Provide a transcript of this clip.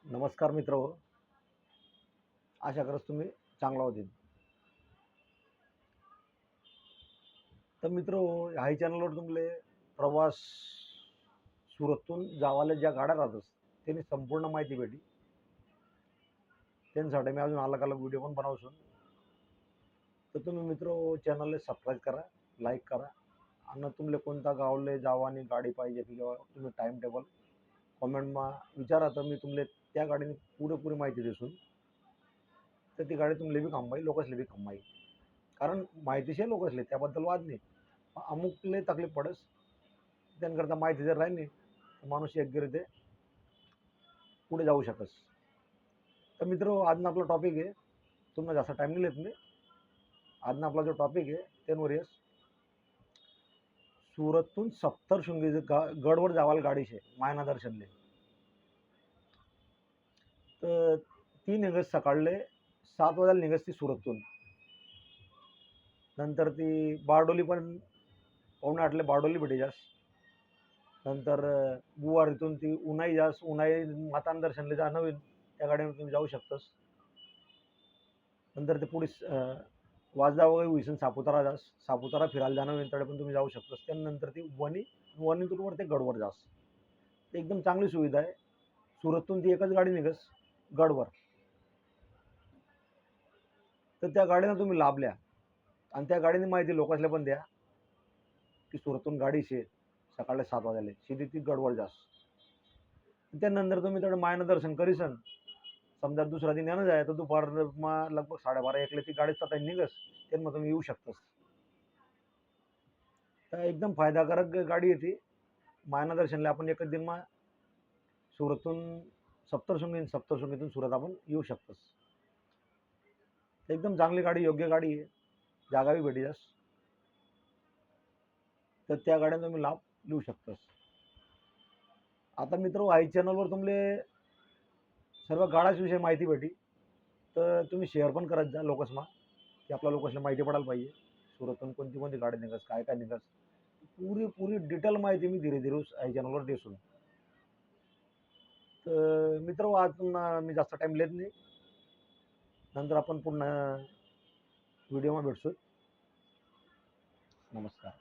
नमस्कार मित्र हो. आशा करस तुम्ही चांगला होतील. तर मित्र हो, ह्याही चॅनलवर तुमले प्रवास सुरतून जावाले ज्या गाड्या राहतात त्यांनी संपूर्ण माहिती भेटी. त्यांच्यासाठी मी अजून अलग अलग व्हिडिओ पण बनवसून. तर तुम्ही मित्र हो चॅनलला सबस्क्राईब करा, लाईक करा आणि तुमले कोणता गावले जावानी गाडी पाहिजे किंवा तुम्ही टाईम टेबल कॉमेंटमा विचारा, तर मी तुमले त्या गाडीने पुरेपुरी माहिती देसून. तर ती गाडी तुमले बी खंबाई लोकसले बी खंबाई, कारण माहितीशे लोकसले त्याबद्दल वाद नाही. अमुकले तकलीफ पडस त्यांकरता माहिती जर राहिली तर माणूस योग्यरीते पुढे जाऊ शकस. तर मित्र आजनं आपला टॉपिक आहे, तुम्हाला जास्त टाईम नाही लेत मी. आजनं आपला जो टॉपिक आहे त्यावर येस सुरतून सप्तशृंगी गडवर जावाल गाडी शे मायना दर्शनले. तर ती निघस सकाळले 7 वाजायला निघस ती सुरतून. नंतर ती बारडोली पण पावणे 8ले बारडोली भेटी जास. नंतर बुवार इथून ती उन्हाई जास, उन्हाई मातान दर्शनले जा नवीन त्या गाडीवर तुम्ही जाऊ शकतस. नंतर ते पुढे वाजदा वगैरे होईसन सापुतारा जास, सापुतारा फिरायला जाणं नंतर पण तुम्ही जाऊ शकतस. त्यानंतर ती वणीतूनवर ते गडवर जास. ते एकदम चांगली सुविधा आहे. सुरतून ती एकच गाडी निघस गडवर. तर त्या गाडीनं तुम्ही लाभल्या आणि त्या गाडीने माहिती लोकांसले पण द्या की सुरतून गाडी शे सकाळी 7 वाजायला सीधी ती गडवर जास. त्यानंतर तुम्ही तेवढं मायनं दर्शन करीसन. समजा दुसरा दिन येणं जाय तर दुपार लगभग 12:30-1ला ती गाडी आता निघस, त्यानं तुम्ही येऊ शकतस. तर एकदम फायदाकारक गाडी आहे ती. मायना दर्शनला आपण एकच दिन मा सुरतून सप्तशृंगीतून सुरत आपण येऊ शकतस. एकदम चांगली गाडी, योग्य गाडी आहे, जागा बी भेटी जास. तर त्या गाड्यानं तुम्ही लाभ घेऊ शकतस. आता मित्र आई चॅनलवर तुमले सर्व गाड्याविषयी माहिती भेटी. तर तुम्ही शेअर पण करत जा लोकसमा, की आपल्या लोकसला माहिती पडायला पाहिजे सुरतून कोणती कोणती गाडी निघस, काय काय निघस. पुरी डिटेल माहिती मी धीरे धीरे आई चॅनलवर देसून. तर मित्र आज मी जास्त टाईम लेत नाही. नंतर आपण पुन्हा व्हिडिओमध्ये भेटू. नमस्कार.